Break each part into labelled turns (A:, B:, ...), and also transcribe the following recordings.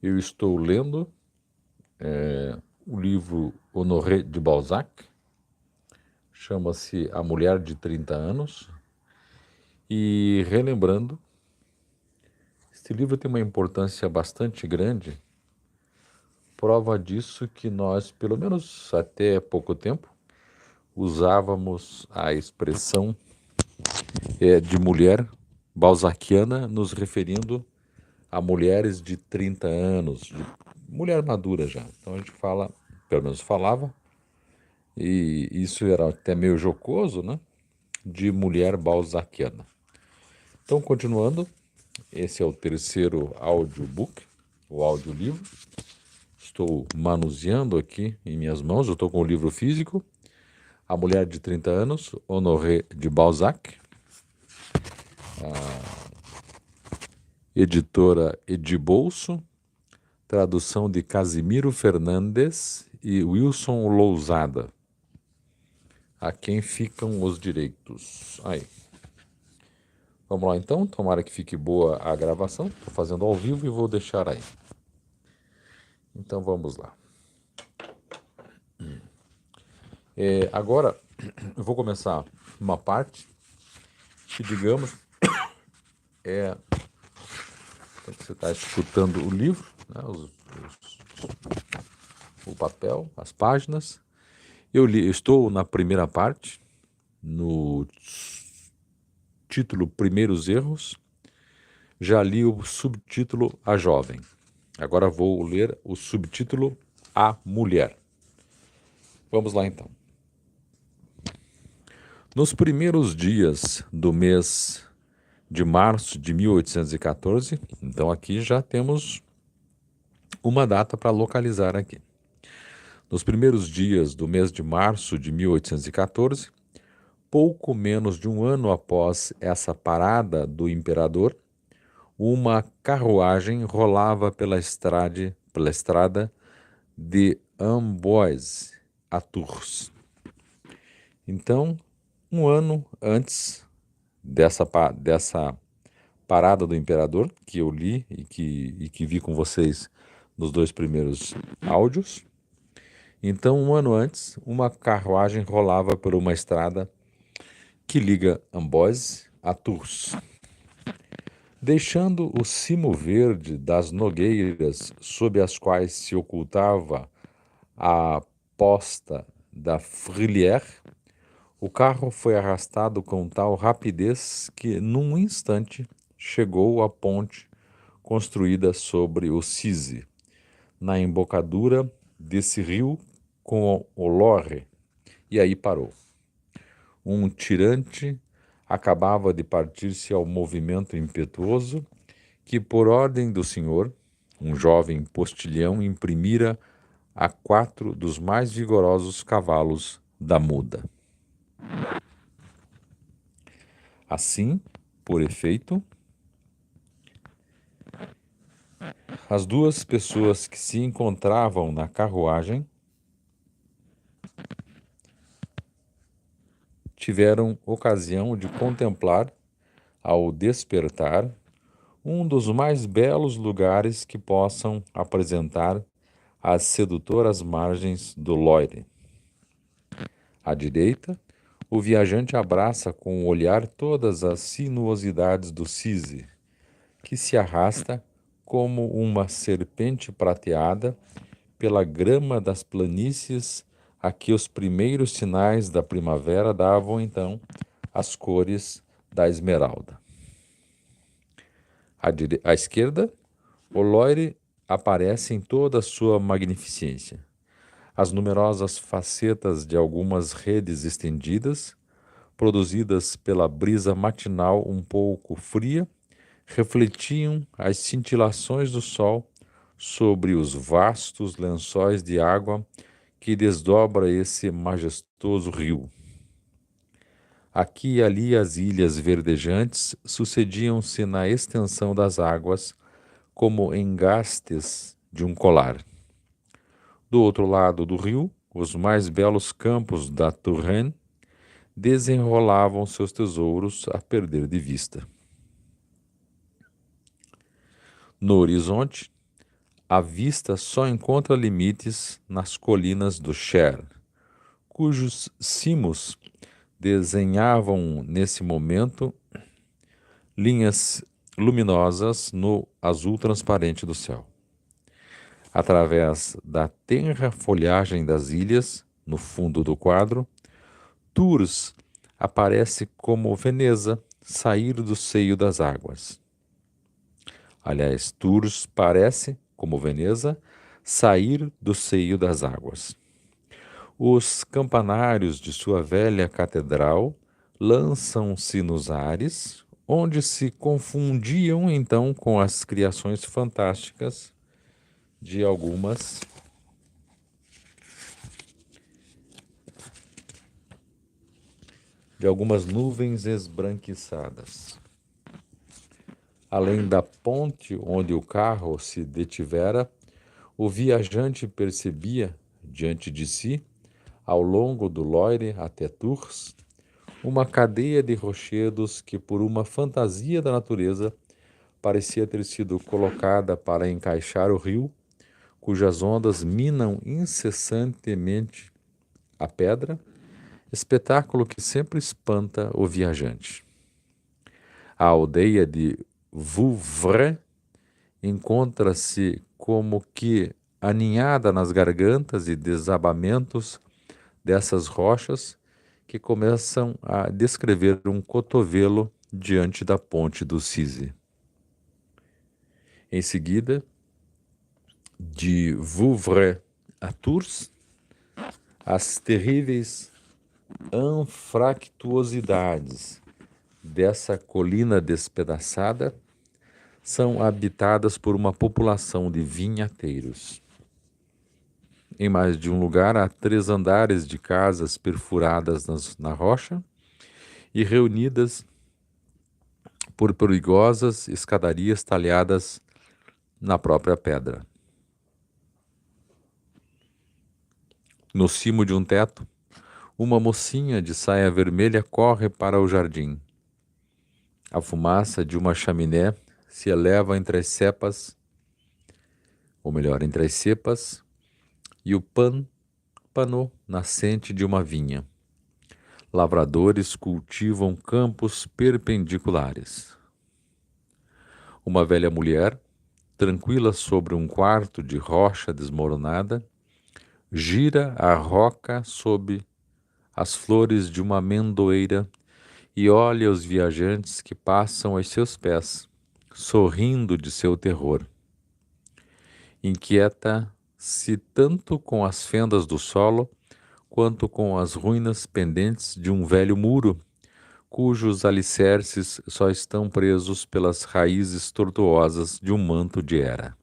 A: Eu estou lendo o livro Honoré de Balzac, chama-se A Mulher de 30 Anos, e relembrando, este livro tem uma importância bastante grande, prova disso que nós, pelo menos até pouco tempo, usávamos a expressão de mulher balzaquiana, nos referindo a mulheres de 30 anos, de mulher madura já. Então a gente fala, pelo menos falava, e isso era até meio jocoso, né? De mulher balzaquiana. Então, continuando, esse é o terceiro audiobook, o audiolivro. Estou manuseando aqui em minhas mãos, eu estou com o livro físico, A Mulher de 30 Anos, Honoré de Balzac, editora Edibolso, tradução de Casimiro Fernandes e Wilson Lousada. A quem ficam os direitos? Aí. Vamos lá então, tomara que fique boa a gravação. Estou fazendo ao vivo e vou deixar aí. Então vamos lá. Agora eu vou começar uma parte que, digamos, você está escutando o livro, né, o papel, as páginas. Eu estou na primeira parte, no título Primeiros Erros. Já li o subtítulo A Jovem. Agora vou ler o subtítulo A Mulher. Vamos lá então. Nos primeiros dias do mês de março de 1814, então aqui já temos uma data para localizar aqui. Nos primeiros dias do mês de março de 1814, pouco menos de um ano após essa parada do imperador, uma carruagem rolava pela estrada de Amboise a Tours. Então, um ano antes dessa parada do imperador, que eu li e que vi com vocês nos dois primeiros áudios, então, um ano antes, uma carruagem rolava por uma estrada que liga Amboise a Tours. Deixando o cimo verde das nogueiras sob as quais se ocultava a posta da Frillière, o carro foi arrastado com tal rapidez que, num instante, chegou à ponte construída sobre o Cise, na embocadura desse rio com o Loire, e aí parou. Um tirante acabava de partir-se ao movimento impetuoso que, por ordem do senhor, um jovem postilhão imprimira a 4 dos mais vigorosos cavalos da muda. Assim, por efeito, as duas pessoas que se encontravam na carruagem tiveram ocasião de contemplar, ao despertar, um dos mais belos lugares que possam apresentar as sedutoras margens do Loire. À direita, o viajante abraça com o olhar todas as sinuosidades do Cise, que se arrasta como uma serpente prateada pela grama das planícies a que os primeiros sinais da primavera davam então as cores da esmeralda. À esquerda, o Loire aparece em toda a sua magnificência. As numerosas facetas de algumas redes estendidas, produzidas pela brisa matinal um pouco fria, refletiam as cintilações do sol sobre os vastos lençóis de água que desdobra esse majestoso rio. Aqui e ali as ilhas verdejantes sucediam-se na extensão das águas como engastes de um colar. Do outro lado do rio, os mais belos campos da Touraine desenrolavam seus tesouros a perder de vista. No horizonte, A vista só encontra limites nas colinas do Cher, cujos cimos desenhavam nesse momento linhas luminosas no azul transparente do céu. Através da tenra folhagem das ilhas, no fundo do quadro, Tours aparece como Veneza sair do seio das águas. Aliás, Tours parece, como Veneza, sair do seio das águas. Os campanários de sua velha catedral lançam-se nos ares, onde se confundiam então com as criações fantásticas de algumas nuvens esbranquiçadas. Além da ponte onde o carro se detivera, o viajante percebia, diante de si, ao longo do Loire até Tours, uma cadeia de rochedos que, por uma fantasia da natureza, parecia ter sido colocada para encaixar o rio, cujas ondas minam incessantemente a pedra, espetáculo que sempre espanta o viajante. A aldeia de Vouvray encontra-se como que aninhada nas gargantas e desabamentos dessas rochas que começam a descrever um cotovelo diante da ponte do Cise. Em seguida, de Vouvray a Tours, as terríveis anfractuosidades dessa colina despedaçada são habitadas por uma população de vinhateiros. Em mais de um lugar há 3 andares de casas perfuradas na rocha e reunidas por perigosas escadarias talhadas na própria pedra. No cimo de um teto, uma mocinha de saia vermelha corre para o jardim. A fumaça de uma chaminé se eleva entre as cepas, e o pântano nascente de uma vinha. Lavradores cultivam campos perpendiculares. Uma velha mulher, tranquila sobre um quarto de rocha desmoronada, gira a roca sob as flores de uma amendoeira e olha os viajantes que passam aos seus pés, sorrindo de seu terror. Inquieta-se tanto com as fendas do solo, quanto com as ruínas pendentes de um velho muro, cujos alicerces só estão presos pelas raízes tortuosas de um manto de era.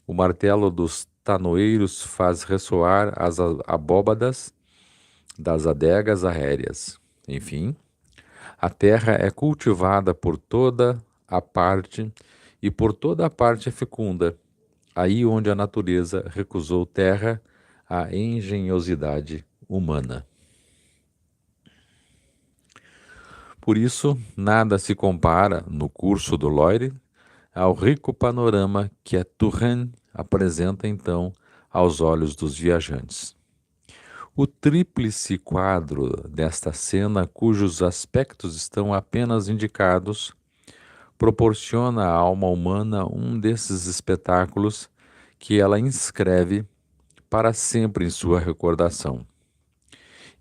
A: O martelo dos tanoeiros faz ressoar as abóbadas das adegas aéreas. Enfim, a terra é cultivada por toda a parte e por toda a parte é fecunda, aí onde a natureza recusou terra à engenhosidade humana. Por isso, nada se compara, no curso do Loire, ao rico panorama que a Touraine apresenta então aos olhos dos viajantes. O tríplice quadro desta cena, cujos aspectos estão apenas indicados, proporciona à alma humana um desses espetáculos que ela inscreve para sempre em sua recordação.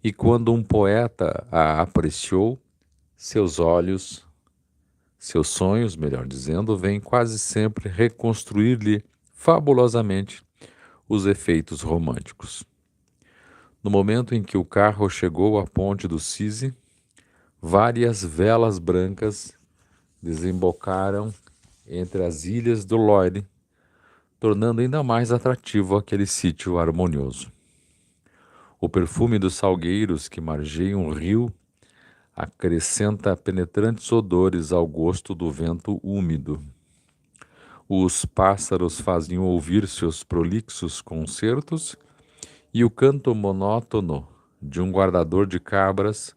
A: E quando um poeta a apreciou, seus sonhos, melhor dizendo, vêm quase sempre reconstruir-lhe fabulosamente os efeitos românticos. No momento em que o carro chegou à ponte do Cise, várias velas brancas desembocaram entre as ilhas do Loire, tornando ainda mais atrativo aquele sítio harmonioso. O perfume dos salgueiros que margeiam o rio acrescenta penetrantes odores ao gosto do vento úmido. Os pássaros faziam ouvir seus prolixos concertos e o canto monótono de um guardador de cabras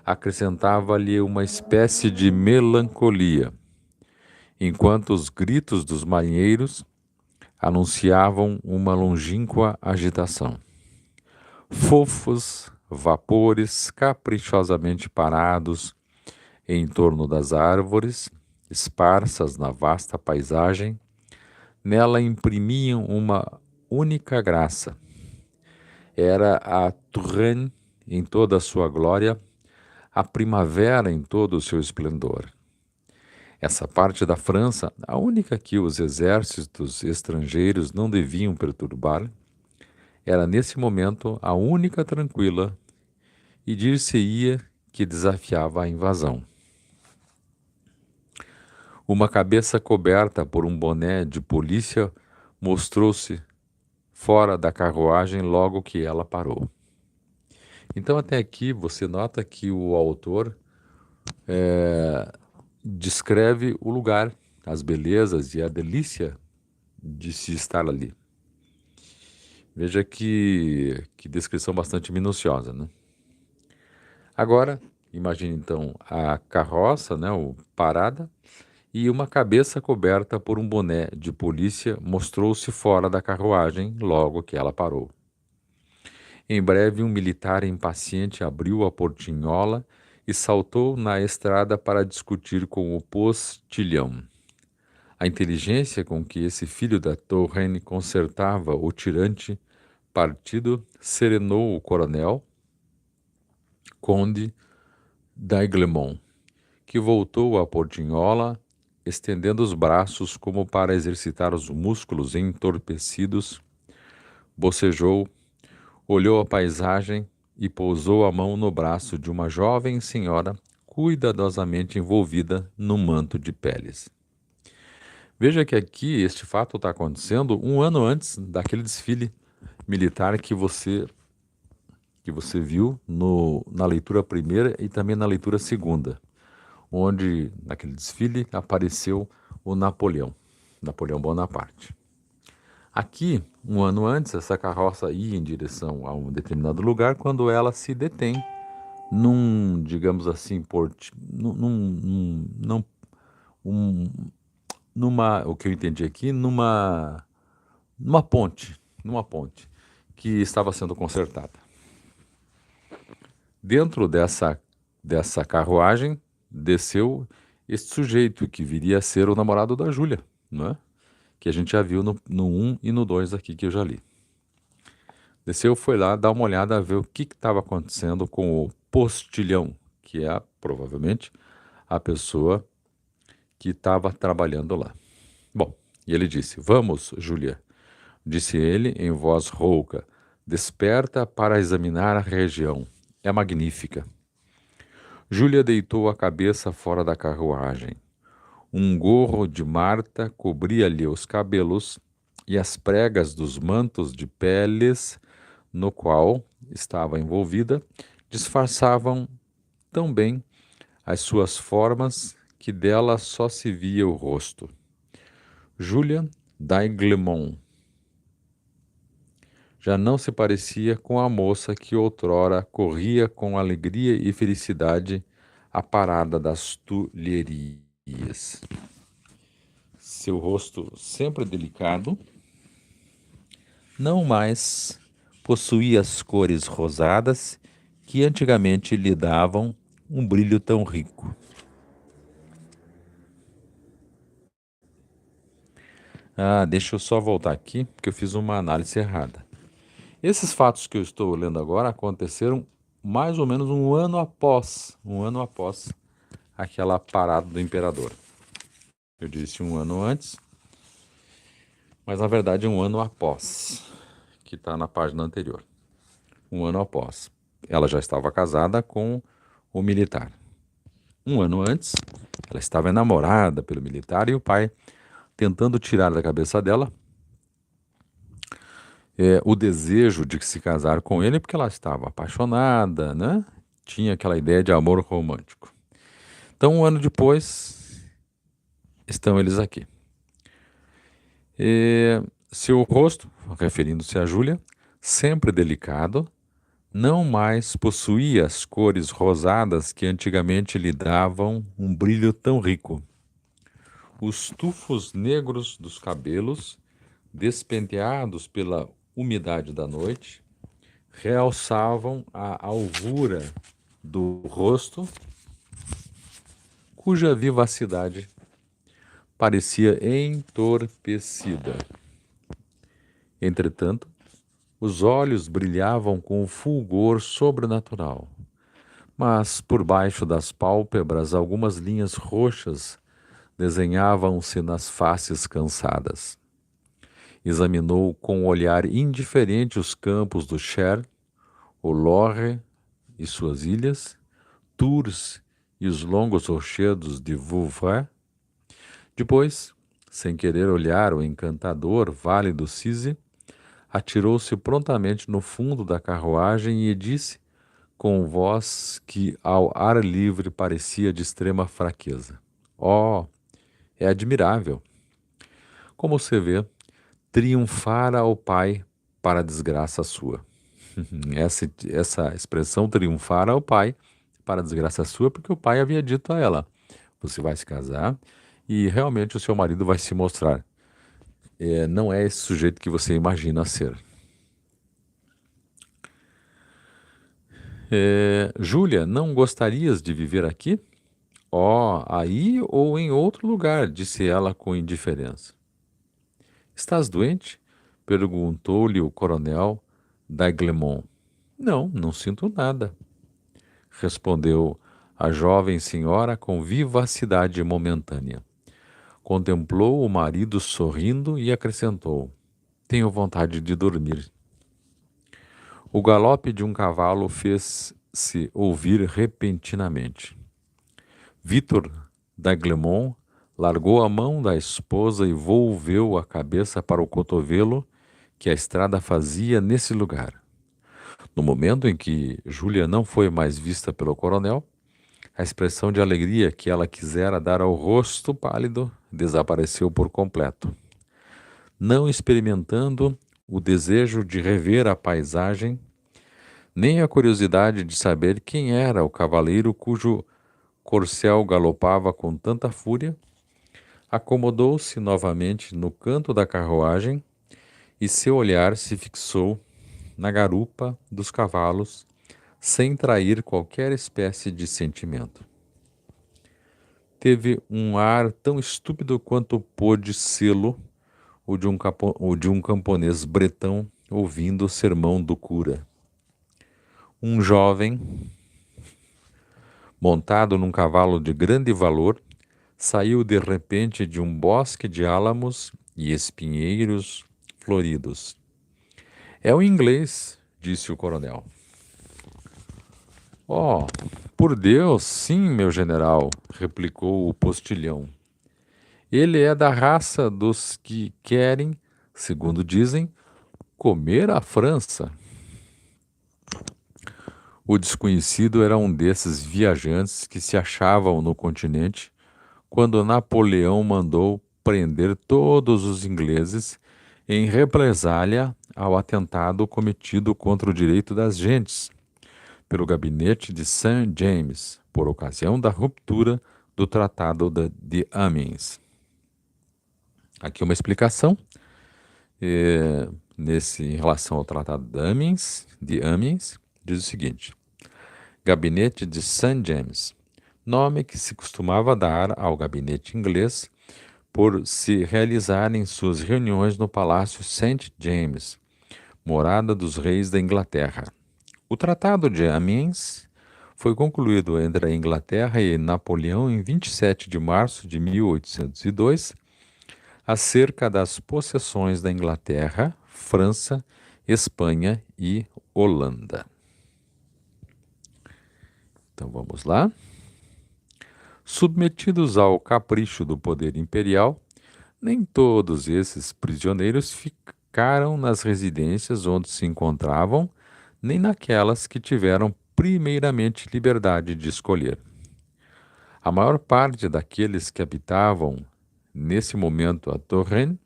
A: acrescentava-lhe uma espécie de melancolia, enquanto os gritos dos marinheiros anunciavam uma longínqua agitação. Fofos vapores caprichosamente parados em torno das árvores, esparsas na vasta paisagem, nela imprimiam uma única graça. Era a Touraine em toda a sua glória, a primavera em todo o seu esplendor. Essa parte da França, a única que os exércitos estrangeiros não deviam perturbar, era nesse momento a única tranquila e dir-se-ia que desafiava a invasão. Uma cabeça coberta por um boné de polícia mostrou-se fora da carruagem logo que ela parou. Então até aqui você nota que o autor descreve o lugar, as belezas e a delícia de se estar ali. Veja que descrição bastante minuciosa, né? Agora, imagine então a carroça, né, parada, e uma cabeça coberta por um boné de polícia mostrou-se fora da carruagem logo que ela parou. Em breve, um militar impaciente abriu a portinhola e saltou na estrada para discutir com o postilhão. A inteligência com que esse filho da Touraine consertava o tirante partido serenou o coronel, conde d'Aiglemont, que voltou à portinhola, estendendo os braços como para exercitar os músculos entorpecidos, bocejou, olhou a paisagem e pousou a mão no braço de uma jovem senhora cuidadosamente envolvida num manto de peles. Veja que aqui este fato está acontecendo um ano antes daquele desfile militar que você viu na leitura primeira e também na leitura segunda, onde naquele desfile apareceu o Napoleão Bonaparte. Aqui, um ano antes, essa carroça ia em direção a um determinado lugar quando ela se detém num, digamos assim, o que eu entendi aqui, numa ponte que estava sendo consertada. Dentro dessa carruagem desceu este sujeito que viria a ser o namorado da Júlia, não é? Que a gente já viu no 1 e no 2 aqui que eu já li. Desceu, foi lá dar uma olhada a ver o que estava acontecendo com o postilhão, que é provavelmente a pessoa que estava trabalhando lá. Bom, e ele disse: "Vamos, Júlia", disse ele em voz rouca, "desperta para examinar a região. É magnífica." Júlia deitou a cabeça fora da carruagem. Um gorro de Marta cobria-lhe os cabelos e as pregas dos mantos de peles no qual estava envolvida disfarçavam tão bem as suas formas que dela só se via o rosto. Júlia d'Aiglemont já não se parecia com a moça que outrora corria com alegria e felicidade à parada das Tulherias. Seu rosto, sempre delicado, não mais possuía as cores rosadas que antigamente lhe davam um brilho tão rico. Deixa eu só voltar aqui, porque eu fiz uma análise errada. Esses fatos que eu estou lendo agora aconteceram mais ou menos um ano após aquela parada do imperador. Eu disse um ano antes, mas na verdade um ano após, que está na página anterior. Um ano após. Ela já estava casada com o militar. Um ano antes, ela estava enamorada pelo militar e o pai tentando tirar da cabeça dela o desejo de se casar com ele, porque ela estava apaixonada, né? Tinha aquela ideia de amor romântico. Então, um ano depois, estão eles aqui. Seu rosto, referindo-se a Júlia, sempre delicado, não mais possuía as cores rosadas que antigamente lhe davam um brilho tão rico. Os tufos negros dos cabelos despenteados pela umidade da noite, realçavam a alvura do rosto, cuja vivacidade parecia entorpecida. Entretanto, os olhos brilhavam com um fulgor sobrenatural, mas por baixo das pálpebras algumas linhas roxas desenhavam-se nas faces cansadas. Examinou com um olhar indiferente os campos do Cher, o Loire e suas ilhas, Tours e os longos rochedos de Vouvray. Depois, sem querer olhar o encantador vale do Cise, atirou-se prontamente no fundo da carruagem e disse, com voz que ao ar livre parecia de extrema fraqueza: "Oh, é admirável! Como você vê, triunfara o pai para a desgraça sua." Essa expressão triunfara o pai para a desgraça sua, porque o pai havia dito a ela: você vai se casar e realmente o seu marido vai se mostrar. Não é esse sujeito que você imagina ser. Júlia, não gostarias de viver aqui? Oh, aí ou em outro lugar, disse ela com indiferença. Estás doente? Perguntou-lhe o coronel d'Aiglemont. Não, não sinto nada, respondeu a jovem senhora com vivacidade momentânea. Contemplou o marido sorrindo e acrescentou: tenho vontade de dormir. O galope de um cavalo fez-se ouvir repentinamente. Victor d'Aiglemont largou a mão da esposa e volveu a cabeça para o cotovelo que a estrada fazia nesse lugar. No momento em que Júlia não foi mais vista pelo coronel, a expressão de alegria que ela quisera dar ao rosto pálido desapareceu por completo. Não experimentando o desejo de rever a paisagem, nem a curiosidade de saber quem era o cavaleiro cujo corcel galopava com tanta fúria, acomodou-se novamente no canto da carruagem e seu olhar se fixou na garupa dos cavalos, sem trair qualquer espécie de sentimento. Teve um ar tão estúpido quanto pôde sê-lo o de um camponês bretão ouvindo o sermão do cura. Um jovem, montado num cavalo de grande valor, saiu de repente de um bosque de álamos e espinheiros floridos. É o inglês, disse o coronel. Oh, por Deus, sim, meu general, replicou o postilhão. Ele é da raça dos que querem, segundo dizem, comer a França. O desconhecido era um desses viajantes que se achavam no continente quando Napoleão mandou prender todos os ingleses em represália ao atentado cometido contra o direito das gentes pelo gabinete de St. James, por ocasião da ruptura do Tratado de Amiens. Aqui uma explicação. Em relação ao Tratado de Amiens, diz o seguinte: Gabinete de St. James, nome que se costumava dar ao gabinete inglês por se realizarem suas reuniões no Palácio St. James, morada dos reis da Inglaterra. O Tratado de Amiens foi concluído entre a Inglaterra e Napoleão em 27 de março de 1802, acerca das possessões da Inglaterra, França, Espanha e Holanda. Então vamos lá. Submetidos ao capricho do poder imperial, nem todos esses prisioneiros ficaram nas residências onde se encontravam, nem naquelas que tiveram primeiramente liberdade de escolher. A maior parte daqueles que habitavam nesse momento a Touraine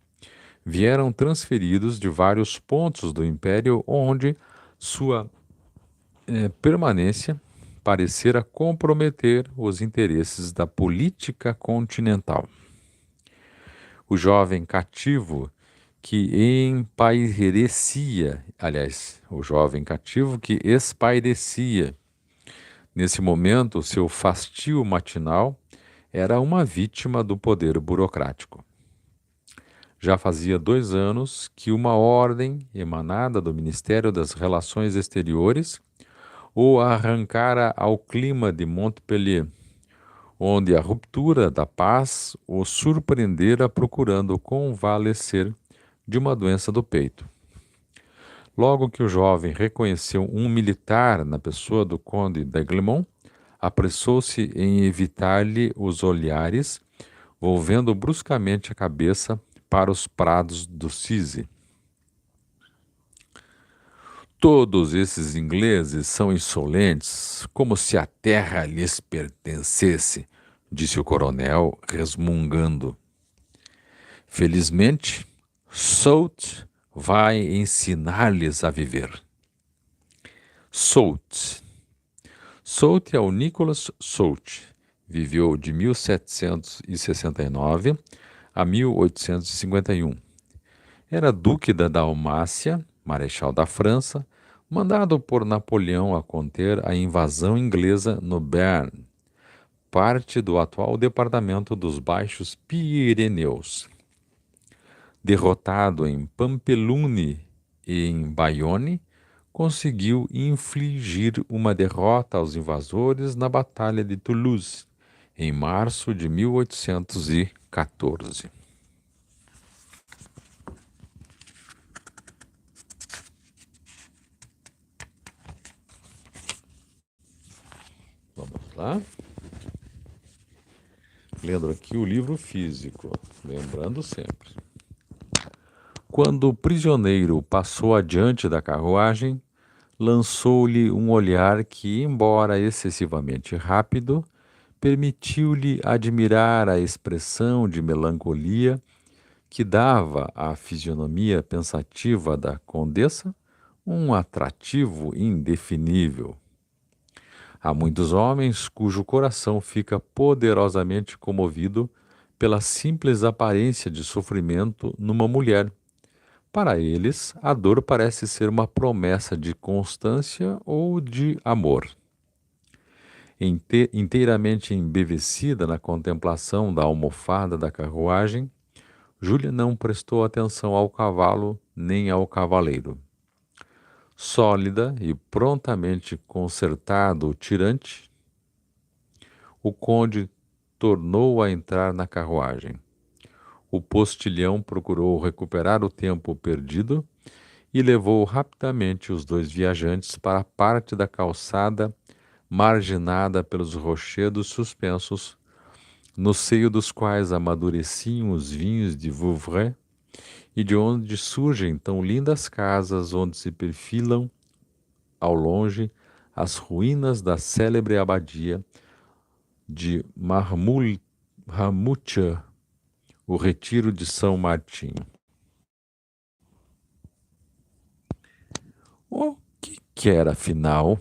A: vieram transferidos de vários pontos do império onde sua permanência parecera comprometer os interesses da política continental. O jovem cativo que empairecia, aliás, o jovem cativo que espairecia. Nesse momento, seu fastio matinal era uma vítima do poder burocrático. Já fazia 2 anos que uma ordem emanada do Ministério das Relações Exteriores o arrancara ao clima de Montpellier, onde a ruptura da paz o surpreendera procurando convalescer de uma doença do peito. Logo que o jovem reconheceu um militar na pessoa do conde d'Aiglemont, apressou-se em evitar-lhe os olhares, volvendo bruscamente a cabeça para os prados do Cise. Todos esses ingleses são insolentes, como se a terra lhes pertencesse, disse o coronel, resmungando. Felizmente, Soult vai ensinar-lhes a viver. Soult. Soult é o Nicholas Soult. Viveu de 1769 a 1851. Era duque da Dalmácia, marechal da França, mandado por Napoleão a conter a invasão inglesa no Béarn, parte do atual departamento dos Baixos Pirineus. Derrotado em Pampelune e em Bayonne, conseguiu infligir uma derrota aos invasores na Batalha de Toulouse, em março de 1814. Vamos lá. Lendo aqui o livro físico, lembrando sempre. Quando o prisioneiro passou adiante da carruagem, lançou-lhe um olhar que, embora excessivamente rápido, permitiu-lhe admirar a expressão de melancolia que dava à fisionomia pensativa da condessa um atrativo indefinível. Há muitos homens cujo coração fica poderosamente comovido pela simples aparência de sofrimento numa mulher. Para eles, a dor parece ser uma promessa de constância ou de amor. Inteiramente embevecida na contemplação da almofada da carruagem, Júlia não prestou atenção ao cavalo nem ao cavaleiro. Sólida e prontamente consertado o tirante, o conde tornou a entrar na carruagem. O postilhão procurou recuperar o tempo perdido e levou rapidamente os dois viajantes para a parte da calçada marginada pelos rochedos suspensos, no seio dos quais amadureciam os vinhos de Vouvray, e de onde surgem tão lindas casas onde se perfilam, ao longe, as ruínas da célebre abadia de Marmouture, o retiro de São Martim. O que era, afinal,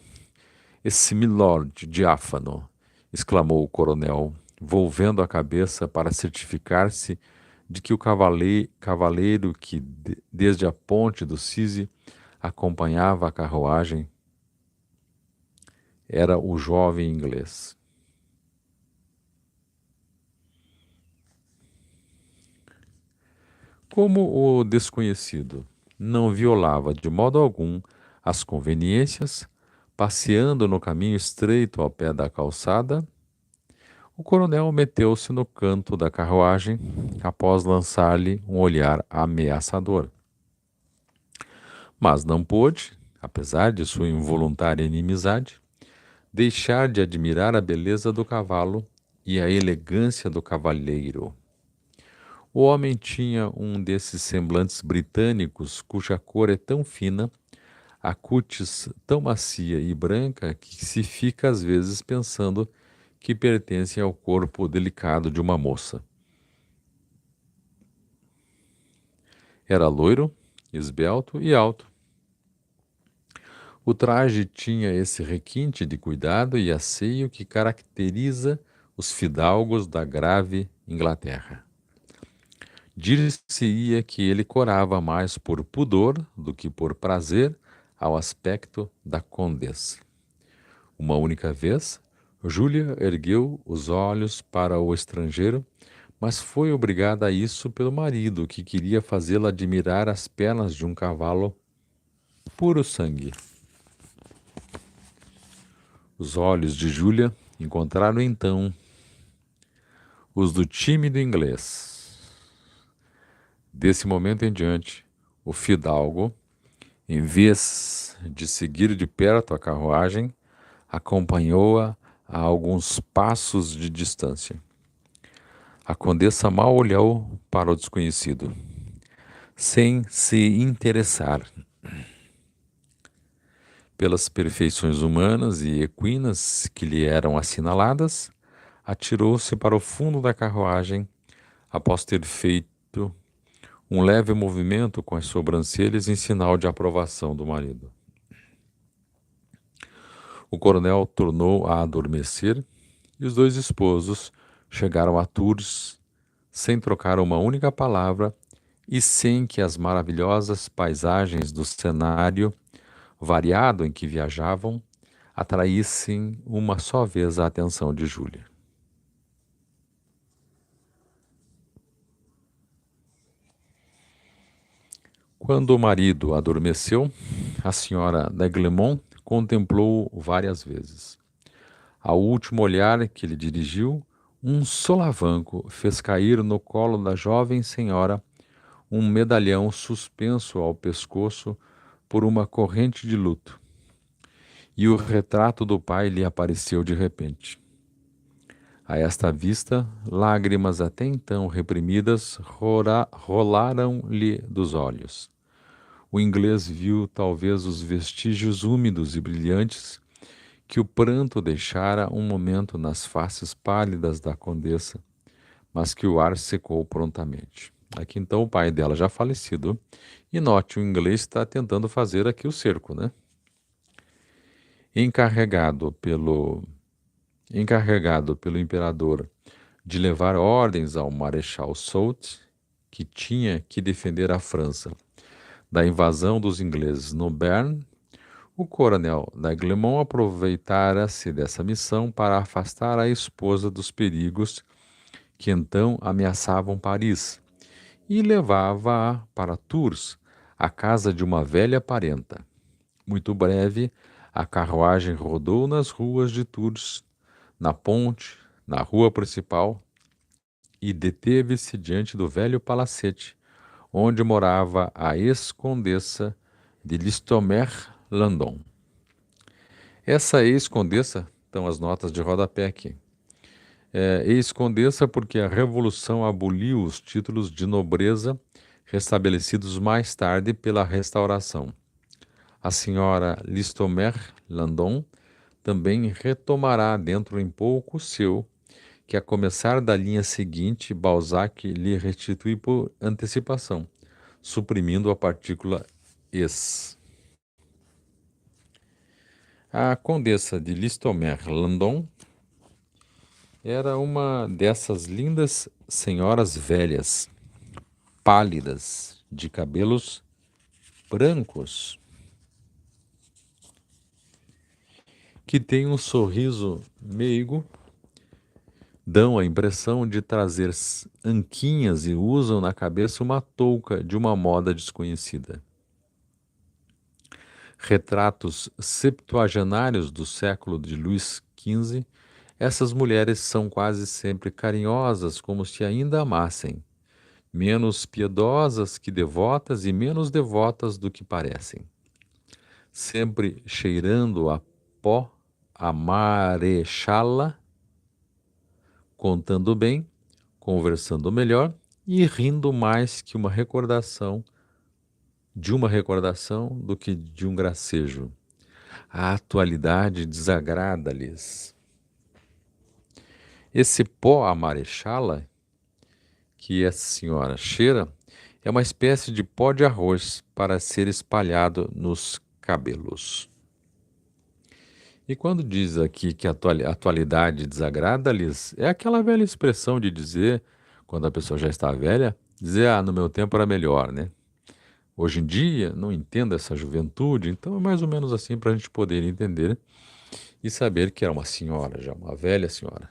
A: esse milord diáfano? Exclamou o coronel, volvendo a cabeça para certificar-se de que o cavaleiro que, desde a ponte do Cise, acompanhava a carruagem, era o jovem inglês. Como o desconhecido não violava de modo algum as conveniências, passeando no caminho estreito ao pé da calçada, o coronel meteu-se no canto da carruagem após lançar-lhe um olhar ameaçador. Mas não pôde, apesar de sua involuntária inimizade, deixar de admirar a beleza do cavalo e a elegância do cavalheiro. O homem tinha um desses semblantes britânicos cuja cor é tão fina, a cútis tão macia e branca que se fica às vezes pensando que pertencem ao corpo delicado de uma moça. Era loiro, esbelto e alto. O traje tinha esse requinte de cuidado e asseio que caracteriza os fidalgos da grave Inglaterra. Dir-se-ia que ele corava mais por pudor do que por prazer ao aspecto da condessa. Uma única vez, Júlia ergueu os olhos para o estrangeiro, mas foi obrigada a isso pelo marido, que queria fazê-la admirar as pernas de um cavalo puro sangue. Os olhos de Júlia encontraram então os do tímido inglês. Desse momento em diante, o fidalgo, em vez de seguir de perto a carruagem, acompanhou-a a alguns passos de distância. A condessa mal olhou para o desconhecido, sem se interessar pelas perfeições humanas e equinas que lhe eram assinaladas, atirou-se para o fundo da carruagem após ter feito um leve movimento com as sobrancelhas em sinal de aprovação do marido. O coronel tornou a adormecer e os dois esposos chegaram a Tours sem trocar uma única palavra e sem que as maravilhosas paisagens do cenário variado em que viajavam atraíssem uma só vez a atenção de Júlia. Quando o marido adormeceu, a senhora d'Aiglemont contemplou-o várias vezes. Ao último olhar que lhe dirigiu, um solavanco fez cair no colo da jovem senhora um medalhão suspenso ao pescoço por uma corrente de luto. E o retrato do pai lhe apareceu de repente. A esta vista, lágrimas até então reprimidas rolaram-lhe dos olhos. O inglês viu talvez os vestígios úmidos e brilhantes que o pranto deixara um momento nas faces pálidas da condessa, mas que o ar secou prontamente. Aqui então o pai dela já falecido, e note, o inglês está tentando fazer aqui o cerco, né? Encarregado pelo imperador de levar ordens ao Marechal Soult, que tinha que defender a França da invasão dos ingleses no Béarn, o coronel d'Aiglemont aproveitara-se dessa missão para afastar a esposa dos perigos que então ameaçavam Paris e levava-a para Tours, a casa de uma velha parenta. Muito breve, a carruagem rodou nas ruas de Tours, na ponte, na rua principal, e deteve-se diante do velho palacete, onde morava a ex-condessa de Listomère-Landon. Essa ex-condessa, estão as notas de rodapé aqui, ex-condessa porque a Revolução aboliu os títulos de nobreza restabelecidos mais tarde pela Restauração. A senhora Listomère-Landon também retomará dentro em pouco o seu, que a começar da linha seguinte, Balzac lhe restitui por antecipação, suprimindo a partícula es. A condessa de Listomère-Landon era uma dessas lindas senhoras velhas, pálidas, de cabelos brancos, que têm um sorriso meigo, dão a impressão de trazer anquinhas e usam na cabeça uma touca de uma moda desconhecida. Retratos septuagenários do século de Luís XV, essas mulheres são quase sempre carinhosas, como se ainda amassem, menos piedosas que devotas e menos devotas do que parecem. Sempre cheirando a pó, a marechala, contando bem, conversando melhor e rindo mais que uma recordação do que de um gracejo. A atualidade desagrada-lhes. Esse pó a marechala, que essa senhora cheira, é uma espécie de pó de arroz para ser espalhado nos cabelos. E quando diz aqui que a atualidade desagrada-lhes, é aquela velha expressão de dizer, quando a pessoa já está velha, dizer, ah, no meu tempo era melhor, né? Hoje em dia, não entendo essa juventude, então é mais ou menos assim para a gente poder entender e saber que era uma senhora, já uma velha senhora.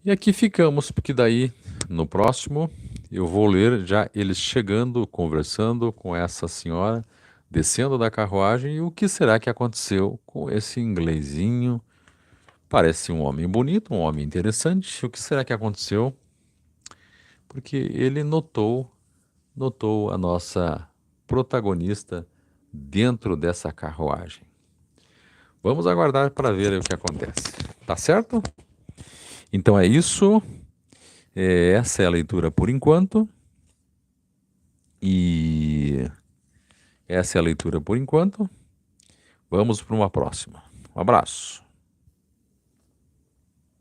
A: E aqui ficamos, porque daí no próximo eu vou ler já eles chegando, conversando com essa senhora, descendo da carruagem e o que será que aconteceu com esse inglesinho. Parece um homem bonito, um homem interessante. O que será que aconteceu? Porque ele notou a nossa protagonista dentro dessa carruagem. Vamos aguardar para ver o que acontece. Tá certo? Então é isso. Essa é a leitura por enquanto. E essa é a leitura por enquanto. Vamos para uma próxima. Um abraço.